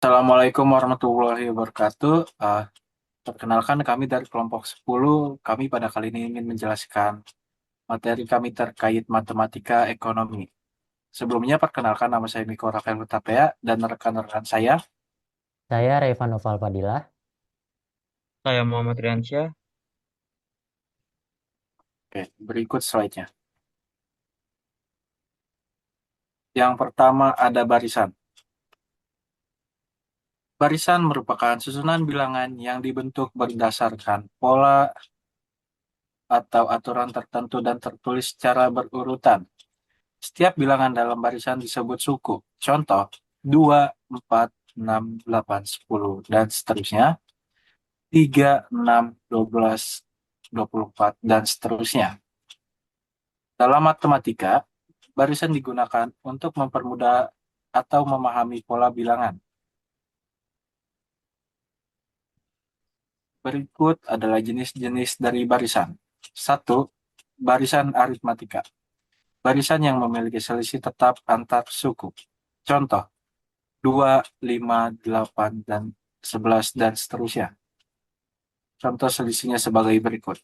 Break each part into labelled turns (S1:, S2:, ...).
S1: Assalamualaikum warahmatullahi wabarakatuh. Perkenalkan kami dari kelompok 10. Kami pada kali ini ingin menjelaskan materi kami terkait matematika ekonomi. Sebelumnya perkenalkan nama saya Miko Rafael Hutapea dan rekan-rekan saya.
S2: Saya Reva Noval Fadilah.
S3: Saya Muhammad Riansyah.
S1: Oke, berikut slide-nya. Yang pertama ada barisan. Barisan merupakan susunan bilangan yang dibentuk berdasarkan pola atau aturan tertentu dan tertulis secara berurutan. Setiap bilangan dalam barisan disebut suku. Contoh, 2, 4, 6, 8, 10, dan seterusnya. 3, 6, 12, 24, dan seterusnya. Dalam matematika, barisan digunakan untuk mempermudah atau memahami pola bilangan. Berikut adalah jenis-jenis dari barisan. 1. Barisan aritmatika. Barisan yang memiliki selisih tetap antar suku. Contoh, 2, 5, 8, dan 11, dan seterusnya. Contoh selisihnya sebagai berikut.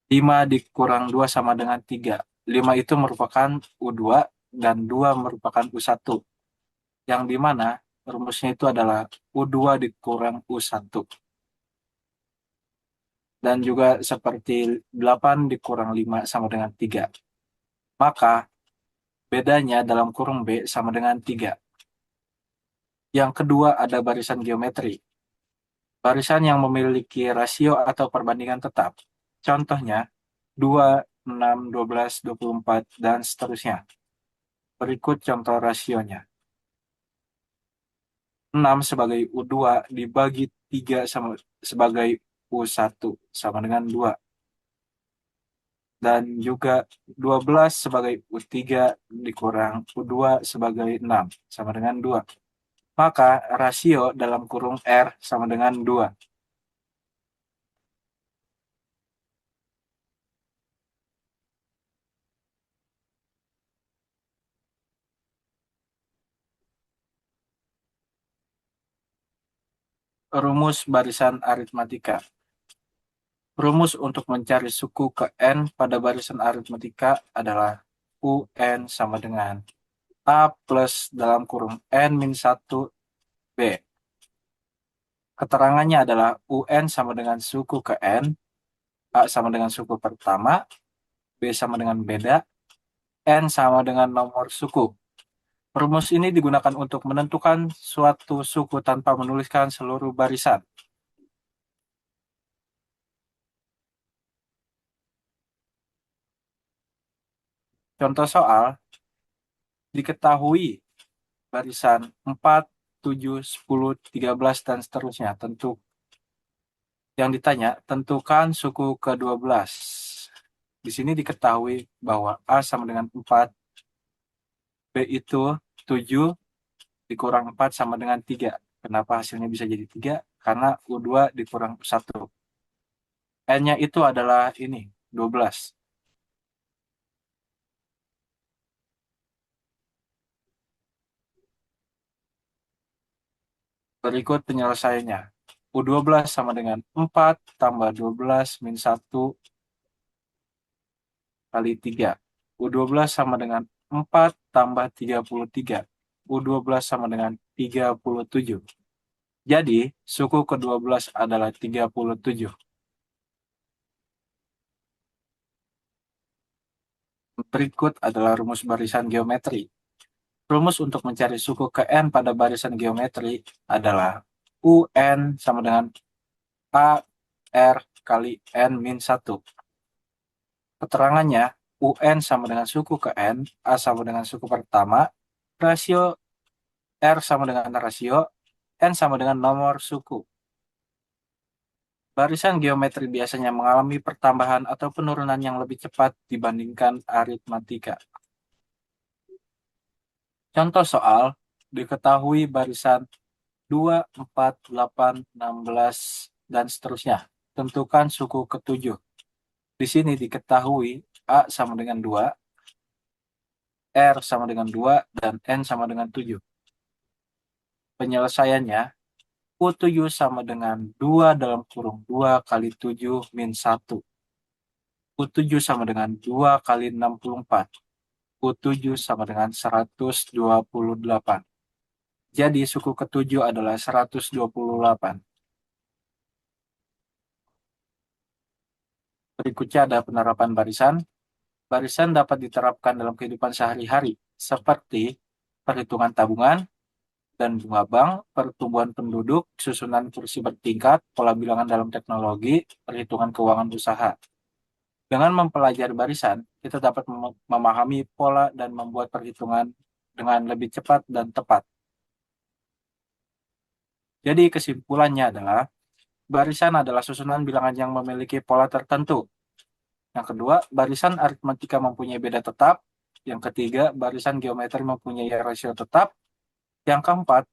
S1: 5 dikurang 2 sama dengan 3. 5 itu merupakan U2 dan 2 merupakan U1. Yang dimana rumusnya itu adalah U2 dikurang U1. Dan juga seperti 8 dikurang 5 sama dengan 3. Maka bedanya dalam kurung B sama dengan 3. Yang kedua ada barisan geometri. Barisan yang memiliki rasio atau perbandingan tetap. Contohnya 2, 6, 12, 24, dan seterusnya. Berikut contoh rasionya. 6 sebagai U2 dibagi 3 sama, sebagai U1 sama dengan 2. Dan juga 12 sebagai U3 dikurang U2 sebagai 6 sama dengan 2. Maka rasio dalam kurung R sama dengan 2. Rumus barisan aritmatika. Rumus untuk mencari suku ke N pada barisan aritmatika adalah UN sama dengan A plus dalam kurung N min 1 B. Keterangannya adalah UN sama dengan suku ke N, A sama dengan suku pertama, B sama dengan beda, N sama dengan nomor suku. Rumus ini digunakan untuk menentukan suatu suku tanpa menuliskan seluruh barisan. Contoh soal, diketahui barisan 4, 7, 10, 13, dan seterusnya. Yang ditanya, tentukan suku ke-12. Di sini diketahui bahwa A sama dengan 4, B itu 7, dikurang 4 sama dengan 3. Kenapa hasilnya bisa jadi 3? Karena U2 dikurang U1. N-nya itu adalah ini, 12. Berikut penyelesaiannya. U12 sama dengan 4 tambah 12 min 1 kali 3. U12 sama dengan 4 tambah 33. U12 sama dengan 37. Jadi, suku ke-12 adalah 37. Berikut adalah rumus barisan geometri. Rumus untuk mencari suku ke N pada barisan geometri adalah UN sama dengan A R kali N min 1. Keterangannya, UN sama dengan suku ke N, A sama dengan suku pertama, rasio R sama dengan rasio, N sama dengan nomor suku. Barisan geometri biasanya mengalami pertambahan atau penurunan yang lebih cepat dibandingkan aritmatika. Contoh soal, diketahui barisan 2, 4, 8, 16, dan seterusnya. Tentukan suku ketujuh. Di sini diketahui A sama dengan 2, R sama dengan 2, dan N sama dengan 7. Penyelesaiannya, U7 sama dengan 2 dalam kurung 2 kali 7 min 1. U7 sama dengan 2 kali 64. U7 sama dengan 128. Jadi suku ketujuh adalah 128. Berikutnya ada penerapan barisan. Barisan dapat diterapkan dalam kehidupan sehari-hari, seperti perhitungan tabungan dan bunga bank, pertumbuhan penduduk, susunan kursi bertingkat, pola bilangan dalam teknologi, perhitungan keuangan usaha. Dengan mempelajari barisan, kita dapat memahami pola dan membuat perhitungan dengan lebih cepat dan tepat. Jadi kesimpulannya adalah, barisan adalah susunan bilangan yang memiliki pola tertentu. Yang kedua, barisan aritmatika mempunyai beda tetap. Yang ketiga, barisan geometri mempunyai rasio tetap. Yang keempat,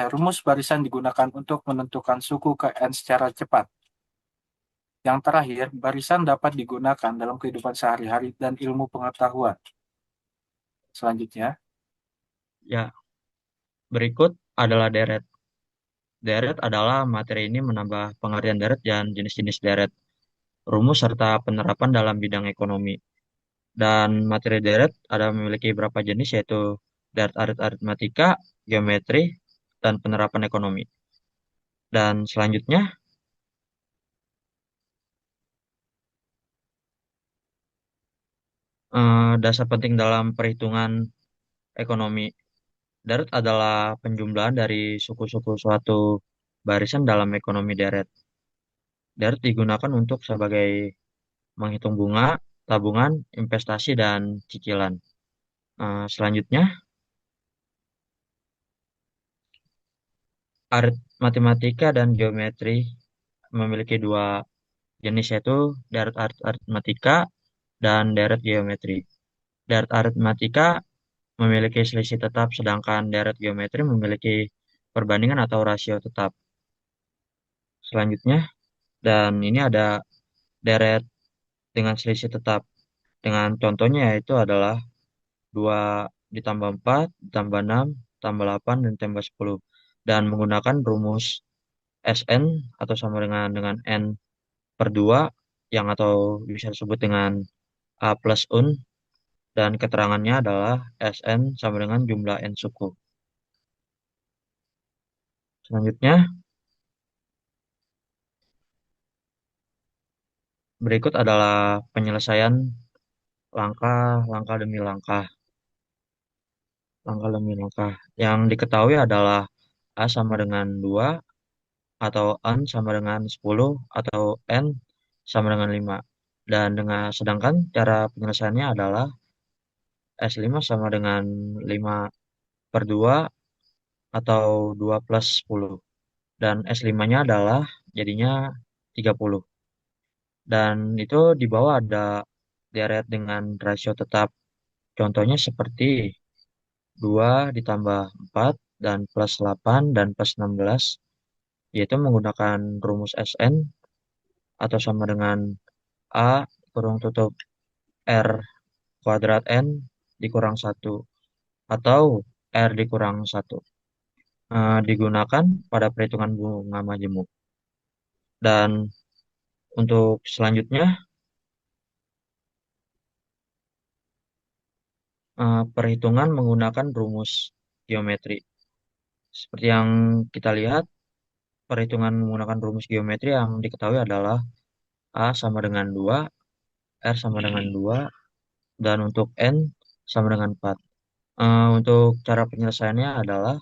S1: rumus barisan digunakan untuk menentukan suku ke N secara cepat. Yang terakhir, barisan dapat digunakan dalam kehidupan sehari-hari dan ilmu pengetahuan. Selanjutnya,
S3: Ya, berikut adalah deret. Deret adalah materi ini menambah pengertian deret dan jenis-jenis deret, rumus serta penerapan dalam bidang ekonomi. Dan materi deret ada memiliki beberapa jenis, yaitu deret aritmatika, geometri, dan penerapan ekonomi. Dan selanjutnya, dasar penting dalam perhitungan ekonomi. Deret adalah penjumlahan dari suku-suku suatu barisan dalam ekonomi deret. Deret digunakan untuk sebagai menghitung bunga, tabungan, investasi, dan cicilan. Selanjutnya, matematika dan geometri memiliki dua jenis, yaitu deret aritmatika dan deret geometri. Deret aritmatika memiliki selisih tetap, sedangkan deret geometri memiliki perbandingan atau rasio tetap. Selanjutnya, dan ini ada deret dengan selisih tetap. Dengan contohnya yaitu adalah 2 ditambah 4, ditambah 6, tambah 8, dan tambah 10. Dan menggunakan rumus Sn atau sama dengan N per 2, yang atau bisa disebut dengan A plus Un, dan keterangannya adalah Sn sama dengan jumlah N suku. Selanjutnya, berikut adalah penyelesaian langkah demi langkah. Langkah demi langkah. Yang diketahui adalah A sama dengan 2, atau N sama dengan 10, atau N sama dengan 5. Dan sedangkan cara penyelesaiannya adalah S5 sama dengan 5 per 2, atau 2 plus 10. Dan S5-nya adalah jadinya 30. Dan itu di bawah ada deret dengan rasio tetap. Contohnya seperti 2 ditambah 4 dan plus 8 dan plus 16, yaitu menggunakan rumus Sn atau sama dengan A kurung tutup R kuadrat N dikurang 1, atau R dikurang 1. Digunakan pada perhitungan bunga majemuk. Dan untuk selanjutnya, perhitungan menggunakan rumus geometri. Seperti yang kita lihat, perhitungan menggunakan rumus geometri yang diketahui adalah A sama dengan 2, R sama dengan 2, dan untuk N sama dengan 4. Untuk cara penyelesaiannya adalah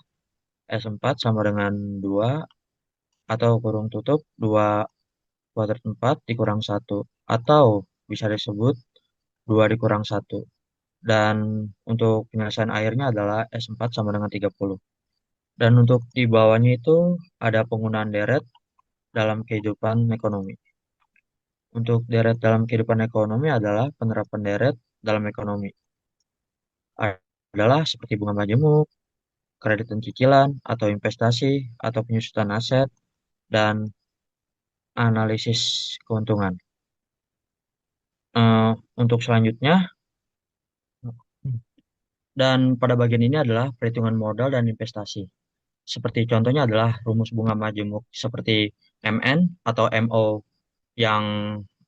S3: S4 sama dengan 2, atau kurung tutup 2 kuadrat 4 dikurang 1, atau bisa disebut 2 dikurang 1. Dan untuk penyelesaian akhirnya adalah S4 sama dengan 30. Dan untuk di bawahnya itu ada penggunaan deret dalam kehidupan ekonomi. Untuk deret dalam kehidupan ekonomi adalah penerapan deret dalam ekonomi. Adalah seperti bunga majemuk, kredit dan cicilan, atau investasi, atau penyusutan aset, dan analisis keuntungan. Untuk selanjutnya, dan pada bagian ini adalah perhitungan modal dan investasi. Seperti contohnya adalah rumus bunga majemuk seperti MN atau MO yang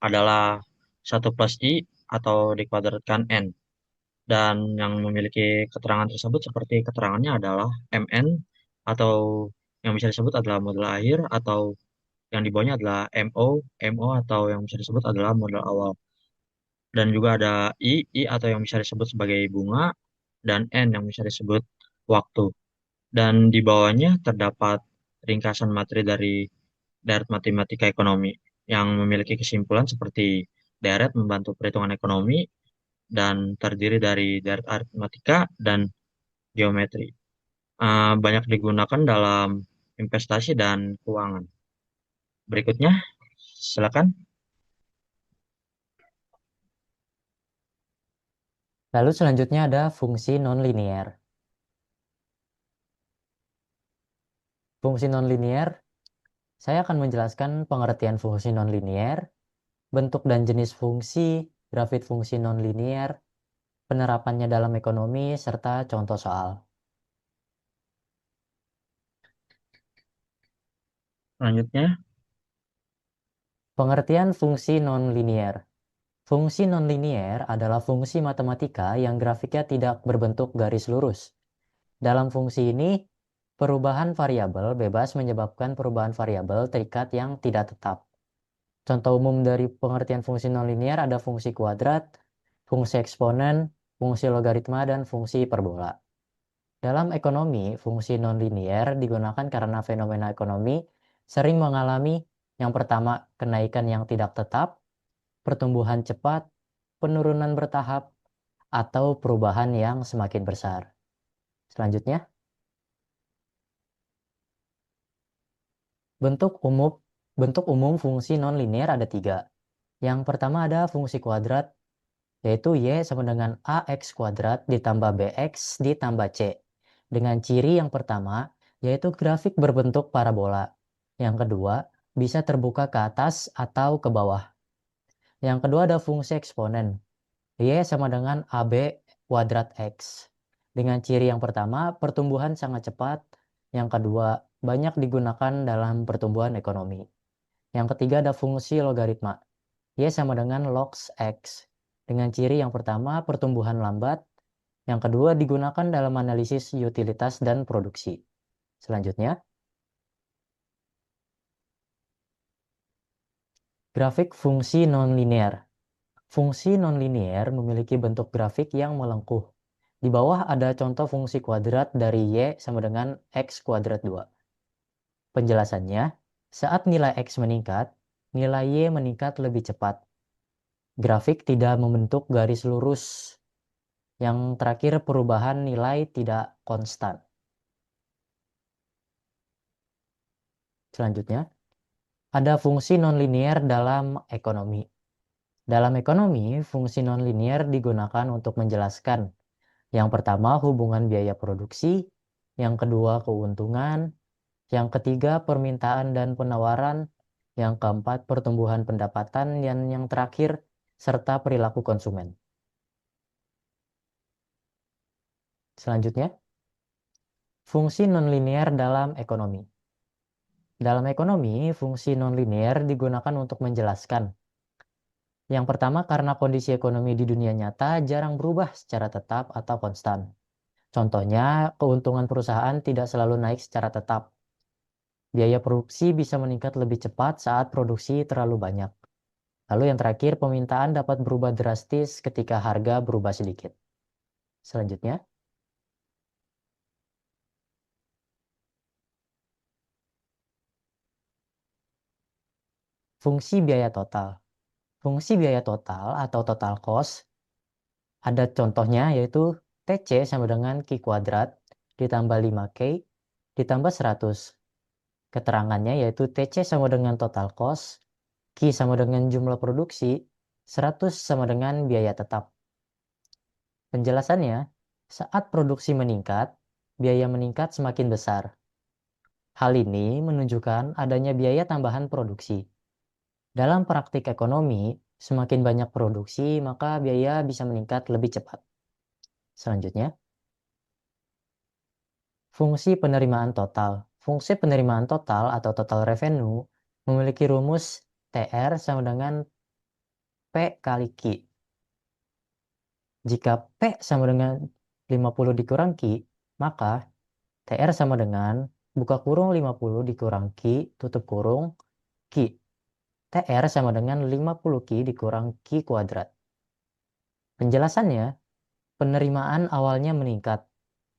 S3: adalah 1 + I atau dikuadratkan N. Dan yang memiliki keterangan tersebut seperti keterangannya adalah MN atau yang bisa disebut adalah modal akhir atau yang di bawahnya adalah MO atau yang bisa disebut adalah modal awal. Dan juga ada I atau yang bisa disebut sebagai bunga, dan N yang bisa disebut waktu. Dan di bawahnya terdapat ringkasan materi dari deret matematika ekonomi yang memiliki kesimpulan seperti deret membantu perhitungan ekonomi dan terdiri dari deret aritmatika dan geometri. Banyak digunakan dalam investasi dan keuangan. Berikutnya, silakan.
S2: Lalu selanjutnya ada fungsi nonlinier. Fungsi nonlinier, saya akan menjelaskan pengertian fungsi nonlinier, bentuk dan jenis fungsi, grafik fungsi nonlinier, penerapannya dalam ekonomi, serta contoh soal.
S3: Selanjutnya,
S2: Pengertian fungsi nonlinier. Fungsi nonlinier adalah fungsi matematika yang grafiknya tidak berbentuk garis lurus. Dalam fungsi ini, perubahan variabel bebas menyebabkan perubahan variabel terikat yang tidak tetap. Contoh umum dari pengertian fungsi nonlinier ada fungsi kuadrat, fungsi eksponen, fungsi logaritma, dan fungsi hiperbola. Dalam ekonomi, fungsi nonlinier digunakan karena fenomena ekonomi sering mengalami yang pertama kenaikan yang tidak tetap, pertumbuhan cepat, penurunan bertahap, atau perubahan yang semakin besar. Selanjutnya, bentuk umum fungsi nonlinier ada 3. Yang pertama ada fungsi kuadrat, yaitu Y sama dengan AX kuadrat ditambah BX ditambah C. Dengan ciri yang pertama, yaitu grafik berbentuk parabola. Yang kedua, bisa terbuka ke atas atau ke bawah. Yang kedua ada fungsi eksponen. Y sama dengan AB kuadrat X. Dengan ciri yang pertama, pertumbuhan sangat cepat. Yang kedua, banyak digunakan dalam pertumbuhan ekonomi. Yang ketiga ada fungsi logaritma. Y sama dengan log X. Dengan ciri yang pertama, pertumbuhan lambat. Yang kedua, digunakan dalam analisis utilitas dan produksi. Selanjutnya, grafik fungsi nonlinier. Fungsi nonlinier memiliki bentuk grafik yang melengkuh. Di bawah ada contoh fungsi kuadrat dari Y sama dengan X kuadrat 2. Penjelasannya, saat nilai X meningkat, nilai Y meningkat lebih cepat. Grafik tidak membentuk garis lurus. Yang terakhir, perubahan nilai tidak konstan. Selanjutnya, ada fungsi nonlinier dalam ekonomi. Dalam ekonomi, fungsi nonlinier digunakan untuk menjelaskan yang pertama hubungan biaya produksi, yang kedua keuntungan, yang ketiga permintaan dan penawaran, yang keempat pertumbuhan pendapatan, dan yang terakhir serta perilaku konsumen. Selanjutnya, fungsi nonlinier dalam ekonomi. Dalam ekonomi, fungsi nonlinier digunakan untuk menjelaskan yang pertama, karena kondisi ekonomi di dunia nyata jarang berubah secara tetap atau konstan. Contohnya, keuntungan perusahaan tidak selalu naik secara tetap. Biaya produksi bisa meningkat lebih cepat saat produksi terlalu banyak. Lalu yang terakhir, permintaan dapat berubah drastis ketika harga berubah sedikit. Selanjutnya, fungsi biaya total. Fungsi biaya total atau total cost ada contohnya yaitu TC sama dengan Q kuadrat ditambah 5K ditambah 100. Keterangannya yaitu TC sama dengan total cost, Q sama dengan jumlah produksi, 100 sama dengan biaya tetap. Penjelasannya, saat produksi meningkat, biaya meningkat semakin besar. Hal ini menunjukkan adanya biaya tambahan produksi. Dalam praktik ekonomi, semakin banyak produksi, maka biaya bisa meningkat lebih cepat. Selanjutnya, Fungsi penerimaan total. Fungsi penerimaan total atau total revenue memiliki rumus TR sama dengan P kali Q. Jika P sama dengan 50 dikurang Q, maka TR sama dengan buka kurung 50 dikurang Q, tutup kurung, Q. TR sama dengan 50 Q dikurang Q kuadrat. Penjelasannya, penerimaan awalnya meningkat.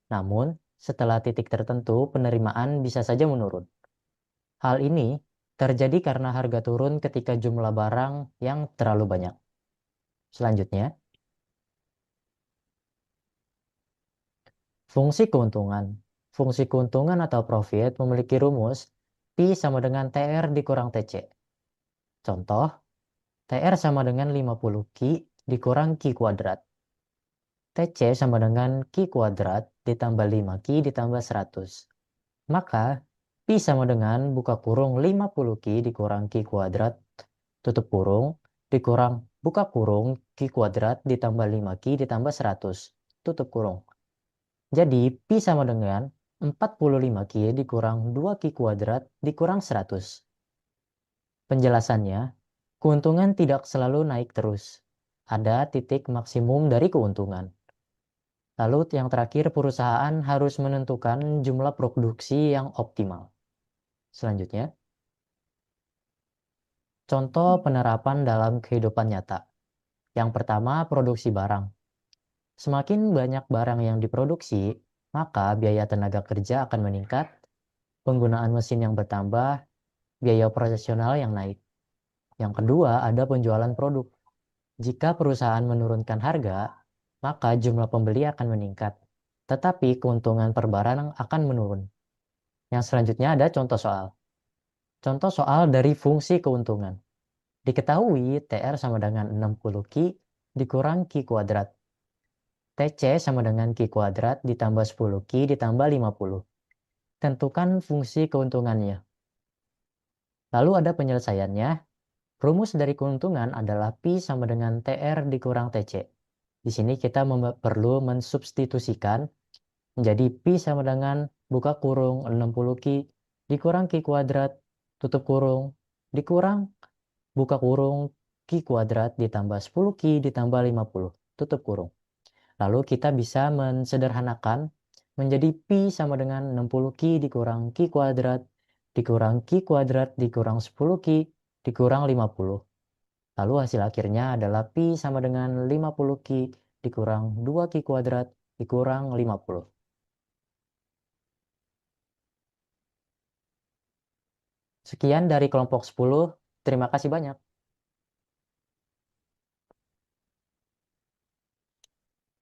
S2: Namun, setelah titik tertentu, penerimaan bisa saja menurun. Hal ini terjadi karena harga turun ketika jumlah barang yang terlalu banyak. Selanjutnya, fungsi keuntungan. Fungsi keuntungan atau profit memiliki rumus Pi sama dengan TR dikurang TC. Contoh, TR sama dengan 50 Q dikurang Q kuadrat. TC sama dengan Q kuadrat ditambah 5 Q ditambah 100. Maka, Pi sama dengan buka kurung 50 Q dikurang Q kuadrat, tutup kurung, dikurang buka kurung Q kuadrat ditambah 5 Q ditambah 100, tutup kurung. Jadi, Pi sama dengan 45 Q dikurang 2 Q kuadrat dikurang 100. Penjelasannya, keuntungan tidak selalu naik terus. Ada titik maksimum dari keuntungan. Lalu yang terakhir, perusahaan harus menentukan jumlah produksi yang optimal. Selanjutnya, contoh penerapan dalam kehidupan nyata. Yang pertama, produksi barang. Semakin banyak barang yang diproduksi, maka biaya tenaga kerja akan meningkat, penggunaan mesin yang bertambah, biaya operasional yang naik. Yang kedua, ada penjualan produk. Jika perusahaan menurunkan harga, maka jumlah pembeli akan meningkat, tetapi keuntungan per barang akan menurun. Yang selanjutnya ada contoh soal. Contoh soal dari fungsi keuntungan. Diketahui TR sama dengan 60 Q dikurang Q kuadrat. TC sama dengan Q kuadrat ditambah 10 Q ditambah 50. Tentukan fungsi keuntungannya. Lalu ada penyelesaiannya. Rumus dari keuntungan adalah Pi sama dengan TR dikurang TC. Di sini kita perlu mensubstitusikan menjadi Pi sama dengan buka kurung 60 Q dikurang Q kuadrat, tutup kurung, dikurang buka kurung Q kuadrat ditambah 10 Q ditambah 50, tutup kurung. Lalu kita bisa mensederhanakan menjadi Pi sama dengan 60 Q dikurang Q kuadrat dikurang Q kuadrat dikurang 10 Q dikurang 50. Lalu hasil akhirnya adalah Pi sama dengan 50 Q dikurang 2 Q kuadrat dikurang 50. Sekian dari kelompok 10. Terima kasih banyak.